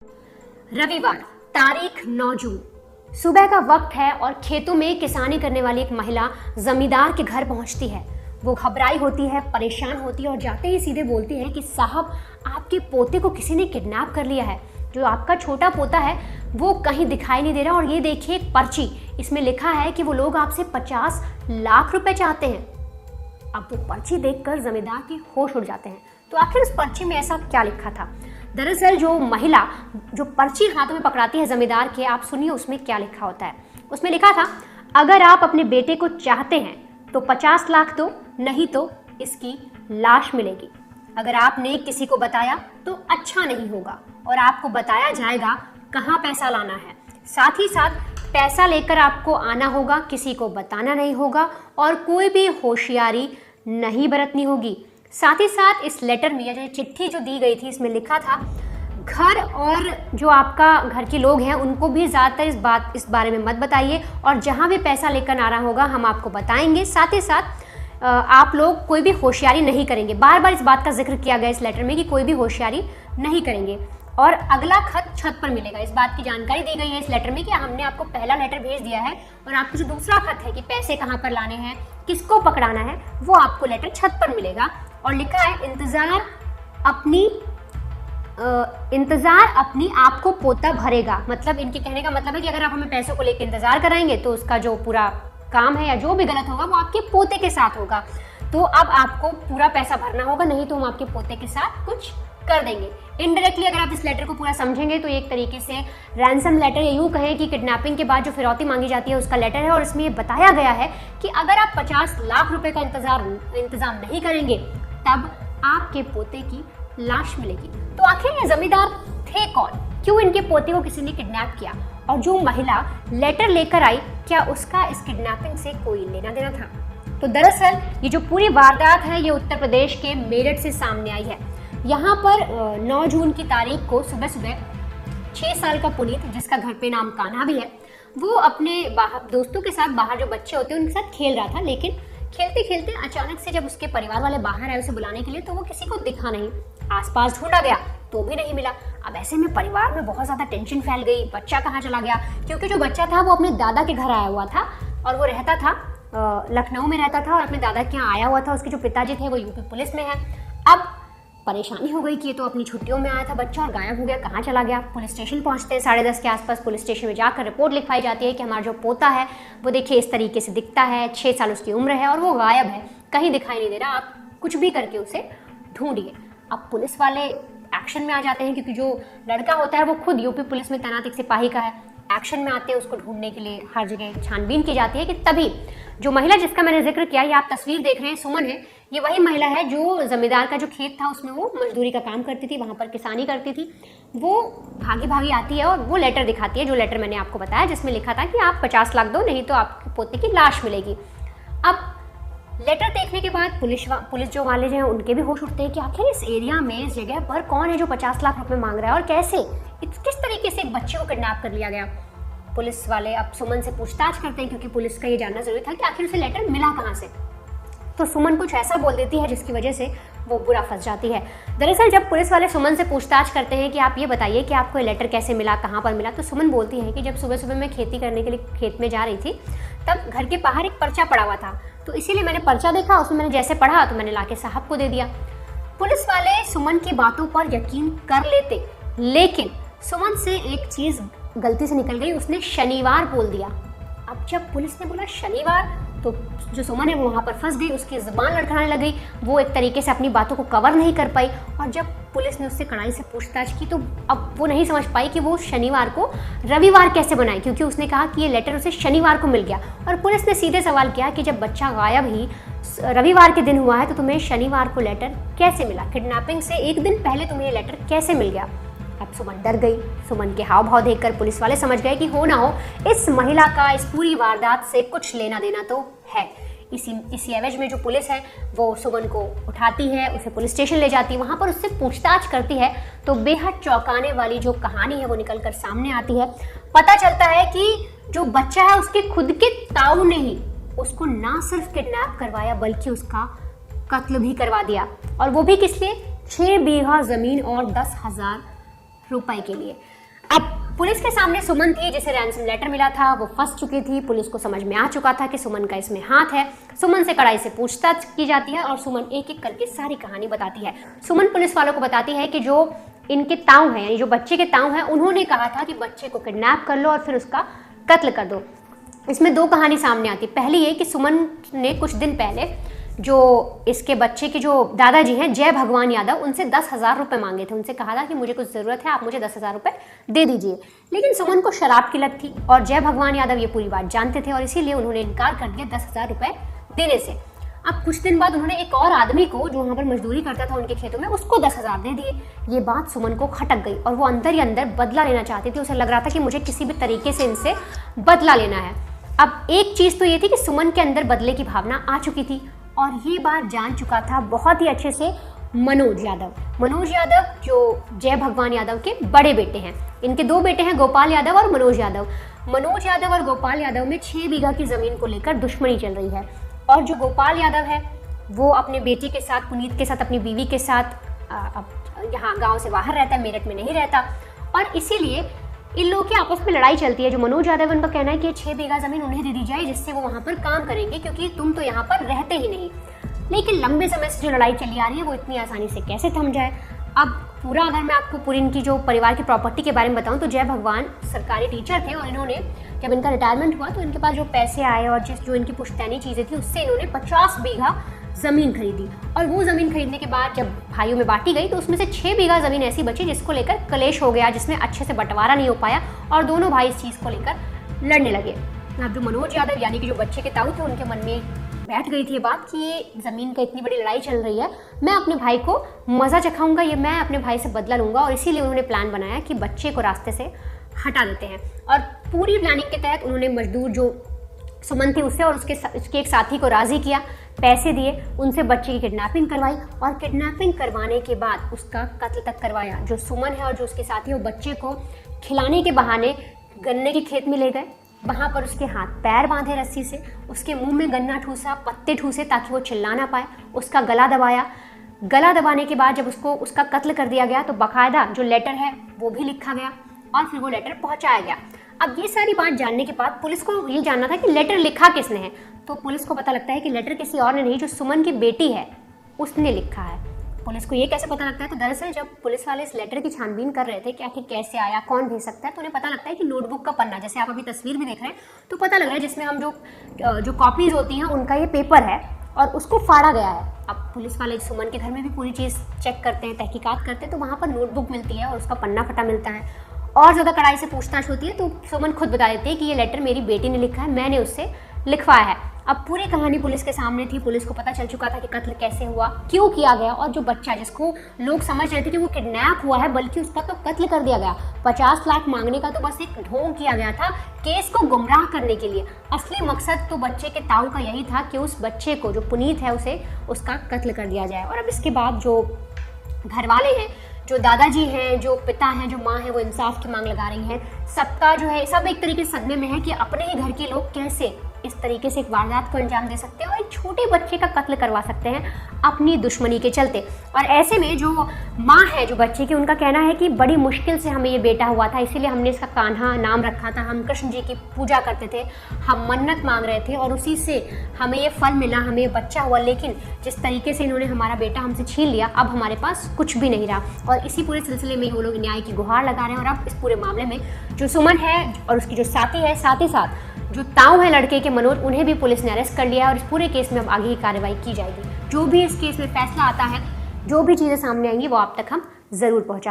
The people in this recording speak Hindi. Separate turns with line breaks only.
रविवार तारीख 9 जून सुबह का वक्त है और खेतों में किसानी करने वाली एक महिला जमींदार के घर पहुंचती है। वो घबराई होती है, परेशान होती है और जाते ही सीधे बोलती है कि साहब, आपके पोते को किसी ने किडनैप कर लिया है। जो आपका छोटा पोता है वो कहीं दिखाई नहीं दे रहा और ये देखिए एक पर्ची, इसमें लिखा है कि वो लोग आपसे 50 लाख रुपए चाहते हैं। अब वो पर्ची देखकर जमींदार के होश उड़ जाते हैं। तो आखिर उस पर्ची में ऐसा क्या लिखा था? दरअसल जो महिला जो पर्ची हाथों में पकड़ाती है जमींदार के, आप सुनिए उसमें क्या लिखा होता है। उसमें लिखा था, अगर आप अपने बेटे को चाहते हैं तो 50 लाख दो, नहीं तो इसकी लाश मिलेगी। अगर आपने किसी को बताया तो अच्छा नहीं होगा और आपको बताया जाएगा कहाँ पैसा लाना है। साथ ही साथ पैसा लेकर आपको आना होगा, किसी को बताना नहीं होगा और कोई भी होशियारी नहीं बरतनी होगी। साथ ही साथ इस लेटर में, या जो चिट्ठी जो दी गई थी, इसमें लिखा था घर और जो आपका घर के लोग हैं उनको भी ज़्यादातर इस बारे में मत बताइए और जहाँ भी पैसा लेकर आना होगा हम आपको बताएंगे। साथ ही साथ आप लोग कोई भी होशियारी नहीं करेंगे। बार बार इस बात का जिक्र किया गया इस लेटर में कि कोई भी होशियारी नहीं करेंगे। और अगला खत छत पर मिलेगा, इस बात की जानकारी दी गई है इस लेटर में कि हमने आपको पहला लेटर भेज दिया है और आपको जो दूसरा खत है कि पैसे कहाँ पर लाने हैं, किसको पकड़ाना है, वो आपको लेटर छत पर मिलेगा। और लिखा है इंतजार अपनी आपको पोता भरेगा। मतलब इनके कहने का मतलब है कि अगर आप हमें पैसों को लेकर इंतजार कराएंगे तो उसका जो पूरा काम है या जो भी गलत होगा वो आपके पोते के साथ होगा। तो अब आपको पूरा पैसा भरना होगा, नहीं तो हम आपके पोते के साथ कुछ कर देंगे। इनडायरेक्टली अगर आप इस लेटर को पूरा समझेंगे तो एक तरीके से रैंसम लेटर, या यूँ कहें कि किडनैपिंग के बाद जो फिरौती मांगी जाती है उसका लेटर है। और इसमें ये बताया गया है कि अगर आप 50 लाख रुपए का इंतजाम नहीं करेंगे तब आपके पोते की लाश मिलेगी। तो आखिर ये जमींदार थे कौन? क्यों इनके पोते को किसी ने किडनैप किया? और जो महिला लेटर लेकर आई, क्या उसका इस किडनैपिंग से कोई लेना देना था? तो दरअसल ये जो पूरी वारदात है ये उत्तर प्रदेश के मेरठ से सामने आई है। यहाँ पर 9 जून की तारीख को सुबह सुबह 6 साल का पुनीत, जिसका घर पे नाम कान्हा भी है, वो अपने दोस्तों के साथ बाहर जो बच्चे होते हैं उनके साथ खेल रहा था। लेकिन खेलते खेलते अचानक से जब उसके परिवार वाले बाहर आए उसे बुलाने के लिए, तो वो किसी को दिखा नहीं। आसपास ढूंढा गया तो भी नहीं मिला। अब ऐसे में परिवार में बहुत ज़्यादा टेंशन फैल गई, बच्चा कहाँ चला गया? क्योंकि जो बच्चा था वो अपने दादा के घर आया हुआ था और वो रहता था लखनऊ में रहता था और अपने दादा के यहाँ आया हुआ था। उसके जो पिताजी थे वो यूपी पुलिस में है। अब परेशानी हो गई कि ये तो अपनी छुट्टियों में आया था बच्चा और गायब हो गया, कहाँ चला गया? पुलिस स्टेशन पहुंचते हैं 10:30 के आसपास। पुलिस स्टेशन में जाकर रिपोर्ट लिखवाई जाती है कि हमारा जो पोता है वो देखिए इस तरीके से दिखता है, 6 साल उसकी उम्र है और वो गायब है, कहीं दिखाई नहीं दे रहा, आप कुछ भी करके उसे ढूंढिए। अब पुलिस वाले एक्शन में आ जाते हैं क्योंकि जो लड़का होता है वो खुद यूपी पुलिस में तैनात एक सिपाही का है। एक्शन में आते हैं, उसको ढूंढने के लिए हर जगह छानबीन की जाती है कि तभी जो महिला जिसका मैंने जिक्र किया, ये आप तस्वीर देख रहे हैं, सुमन है, ये वही महिला है जो जमींदार का जो खेत था उसमें वो मजदूरी का काम करती थी, वहाँ पर किसानी करती थी। वो भागी भागी आती है और वो लेटर दिखाती है, जो लेटर मैंने आपको बताया, जिसमें लिखा था कि आप 50 लाख दो, नहीं तो आपके पोते की लाश मिलेगी। अब लेटर देखने के बाद पुलिस जो वाले जो हैं उनके भी होश उठते हैं कि आखिर इस एरिया में, इस जगह पर कौन है जो 50 लाख रुपए मांग रहा है और कैसे, किस तरीके से एक बच्चे को किडनैप कर लिया गया। पुलिस वाले अब सुमन से पूछताछ करते हैं क्योंकि पुलिस का ये जानना जरूरी था कि आखिर उसे लेटर मिला कहाँ से। तो सुमन कुछ ऐसा बोल देती है जिसकी वजह से वो बुरा फंस जाती है। दरअसल जब पुलिस वाले सुमन से पूछताछ करते हैं कि आप ये बताइए कि आपको ये लेटर कैसे मिला, कहाँ पर मिला, तो सुमन बोलती है कि जब सुबह सुबह मैं खेती करने के लिए खेत में जा रही थी तब घर के बाहर एक पर्चा पड़ा हुआ था, तो इसीलिए मैंने पर्चा देखा, उसमें मैंने जैसे पढ़ा तो मैंने लाके साहब को दे दिया। पुलिस वाले सुमन की बातों पर यकीन कर लेते, लेकिन सुमन से एक चीज़ गलती से निकल गई, उसने शनिवार बोल दिया। अब जब पुलिस ने बोला शनिवार तो जो सुमन है वो वहाँ पर फंस गई, उसकी ज़ुबान लड़खड़ाने लग गई, वो एक तरीके से अपनी बातों को कवर नहीं कर पाई। और जब पुलिस ने उससे कड़ाई से पूछताछ की तो अब वो नहीं समझ पाई कि वो शनिवार को रविवार कैसे बनाए, क्योंकि उसने कहा कि ये लेटर उसे शनिवार को मिल गया। और पुलिस ने सीधे सवाल किया कि जब बच्चा गायब ही रविवार के दिन हुआ है तो तुम्हें शनिवार को लेटर कैसे मिला? किडनैपिंग से एक दिन पहले तुम्हें ये लेटर कैसे मिल गया? अब सुमन डर गई। सुमन के हाव भाव देखकर पुलिस वाले समझ गए कि हो ना हो इस महिला का इस पूरी वारदात से कुछ लेना देना तो है। इसी एवज में जो पुलिस है वो सुमन को उठाती है, उसे पुलिस स्टेशन ले जाती है, वहाँ पर उससे पूछताछ करती है तो बेहद चौंकाने वाली जो कहानी है वो निकल कर सामने आती है। पता चलता है कि जो बच्चा है उसके खुद के ताऊ ने ही उसको ना सिर्फ किडनैप करवाया बल्कि उसका कत्ल भी करवा दिया। और वो भी किस लिए? 6 बीघा जमीन और 10,000 रुपए के लिए। अब पुलिस के सामने सुमन थी जिसे रैंसम लेटर मिला था, वो फंस चुकी थी। पुलिस को समझ में आ चुका था कि सुमन का इसमें हाथ है। सुमन से कड़ाई से पूछताछ की जाती है और सुमन एक एक करके सारी कहानी बताती है। सुमन पुलिस वालों को बताती है कि जो इनके ताऊ हैं, यानी जो बच्चे के ताऊ हैं, उन्होंने कहा था कि बच्चे को किडनैप कर लो और फिर उसका कत्ल कर दो। इसमें दो कहानी सामने आती। पहली ये कि सुमन ने कुछ दिन पहले जो इसके बच्चे के जो दादाजी हैं जय भगवान यादव, उनसे 10,000 रुपये मांगे थे। उनसे कहा था कि मुझे कुछ ज़रूरत है, आप मुझे 10,000 रुपये दे दीजिए। लेकिन सुमन को शराब की लत थी और जय भगवान यादव ये पूरी बात जानते थे और इसीलिए उन्होंने इनकार कर दिया 10,000 रुपये देने से। अब कुछ दिन बाद उन्होंने एक और आदमी को, जो वहाँ पर मजदूरी करता था उनके खेतों में, उसको 10,000 दे दिए। ये बात सुमन को खटक गई और वो अंदर ही अंदर बदला लेना चाहती थी। उसे लग रहा था कि मुझे किसी भी तरीके से इनसे बदला लेना है। अब एक चीज़ तो ये थी कि सुमन के अंदर बदले की भावना आ चुकी थी और ये बात जान चुका था बहुत ही अच्छे से मनोज यादव। मनोज यादव जो जय भगवान यादव के बड़े बेटे हैं। इनके दो बेटे हैं, गोपाल यादव और मनोज यादव। मनोज यादव और गोपाल यादव में 6 बीघा की ज़मीन को लेकर दुश्मनी चल रही है और जो गोपाल यादव है वो अपने बेटे के साथ, पुनीत के साथ, अपनी बीवी के साथ यहाँ गाँव से बाहर रहता है, मेरठ में नहीं रहता। और इसीलिए इन लोगों की आपस में लड़ाई चलती है। जो मनोज यादव, उनका कहना है कि 6 बीघा ज़मीन उन्हें दे दी जाए जिससे वो वहाँ पर काम करेंगे, क्योंकि तुम तो यहाँ पर रहते ही नहीं। लेकिन लंबे समय से जो लड़ाई चली आ रही है वो इतनी आसानी से कैसे थम जाए। अब पूरा अगर मैं आपको पूरी इनकी जो परिवार की प्रॉपर्टी के बारे में बताऊं तो जय भगवान सरकारी टीचर थे और इन्होंने जब इनका रिटायरमेंट हुआ तो इनके पास जो पैसे आए और जो इनकी पुश्तैनी चीज़ें थी उससे इन्होंने 50 बीघा ज़मीन खरीदी। और वो ज़मीन खरीदने के बाद जब भाइयों में बांटी गई तो उसमें से 6 बीघा ज़मीन ऐसी बची जिसको लेकर कलेश हो गया, जिसमें अच्छे से बंटवारा नहीं हो पाया और दोनों भाई इस चीज़ को लेकर लड़ने लगे। अब जो मनोज यादव यानी कि जो बच्चे के ताऊ थे, उनके मन में बैठ गई थी ये बात कि ये ज़मीन का इतनी बड़ी लड़ाई चल रही है, मैं अपने भाई को मज़ा चखाऊंगा, ये मैं अपने भाई से बदला लूँगा। और इसीलिए उन्होंने प्लान बनाया कि बच्चे को रास्ते से हटा देते हैं। और पूरी प्लानिंग के तहत उन्होंने मजदूर जो सुमन थी उससे और उसके एक साथी को राज़ी किया, पैसे दिए, उनसे बच्चे की किडनैपिंग करवाई और किडनैपिंग करवाने के बाद उसका कत्ल तक करवाया। जो सुमन है और जो उसके साथी, वो बच्चे को खिलाने के बहाने गन्ने के खेत में ले गए। वहाँ पर उसके हाथ पैर बांधे रस्सी से, उसके मुंह में गन्ना ठूसा, पत्ते ठूसे ताकि वो चिल्ला ना पाए, उसका गला दबाया। गला दबाने के बाद जब उसका कत्ल कर दिया गया तो बाकायदा जो लेटर है वो भी लिखा गया और फिर वो लेटर पहुँचाया गया। अब ये सारी बात जानने के बाद पुलिस को ये जानना था कि लेटर लिखा किसने है। तो पुलिस को पता लगता है कि लेटर किसी और ने नहीं, जो सुमन की बेटी है उसने लिखा है। पुलिस को ये कैसे पता लगता है? तो दरअसल जब पुलिस वाले इस लेटर की छानबीन कर रहे थे कि आखिर कैसे आया, कौन भेज सकता है, तो उन्हें पता लगता है कि नोटबुक का पन्ना, जैसे आप अभी तस्वीर भी देख रहे हैं, तो पता लग रहा है जिसमें हम जो कॉपीज होती हैं उनका ये पेपर है और उसको फाड़ा गया है। अब पुलिस वाले सुमन के घर में भी पूरी चीज़ चेक करते हैं, तहकीकात करते हैं, तो वहाँ पर नोटबुक मिलती है और उसका पन्ना फटा मिलता है। और ज़्यादा कड़ाई से पूछताछ होती है तो सुमन खुद बता देती है कि ये लेटर मेरी बेटी ने लिखा है, मैंने उससे लिखवाया है। अब पूरी कहानी पुलिस के सामने थी। पुलिस को पता चल चुका था कि कत्ल कैसे हुआ, क्यों किया गया, और जो बच्चा जिसको लोग समझ रहे थे कि वो किडनैप हुआ है, बल्कि उसका तो कत्ल कर दिया गया। 50 लाख मांगने का तो बस एक ढोंग किया गया था केस को गुमराह करने के लिए। असली मकसद तो बच्चे के ताऊ का यही था कि उस बच्चे को, जो पुनीत है, उसे उसका कत्ल कर दिया जाए। और अब इसके बाद जो घर वाले हैं, जो दादाजी हैं, जो पिता हैं, जो माँ है, वो इंसाफ की मांग लगा रही हैं। सबका जो है, सब एक तरीके से सदमे में है कि अपने ही घर के लोग कैसे इस तरीके से एक वारदात को अंजाम दे सकते हैं और एक छोटे बच्चे का कत्ल करवा सकते हैं अपनी दुश्मनी के चलते। और ऐसे में जो माँ है जो बच्चे की, उनका कहना है कि बड़ी मुश्किल से हमें ये बेटा हुआ था, इसीलिए हमने इसका कान्हा नाम रखा था। हम कृष्ण जी की पूजा करते थे, हम मन्नत मांग रहे थे और उसी से हमें ये फल मिला, हमें ये बच्चा हुआ। लेकिन जिस तरीके से इन्होंने हमारा बेटा हमसे छीन लिया, अब हमारे पास कुछ भी नहीं रहा। और इसी पूरे सिलसिले में वो लोग न्याय की गुहार लगा रहे हैं। और अब इस पूरे मामले में जो सुमन है और उसकी जो साथी है, साथ ही साथ जो ताऊ है लड़के के मनोज, उन्हें भी पुलिस ने अरेस्ट कर लिया है और इस पूरे केस में अब आगे की कार्रवाई की जाएगी। जो भी इस केस में फैसला आता है, जो भी चीज़ें सामने आएंगी, वो आप तक हम ज़रूर पहुँचा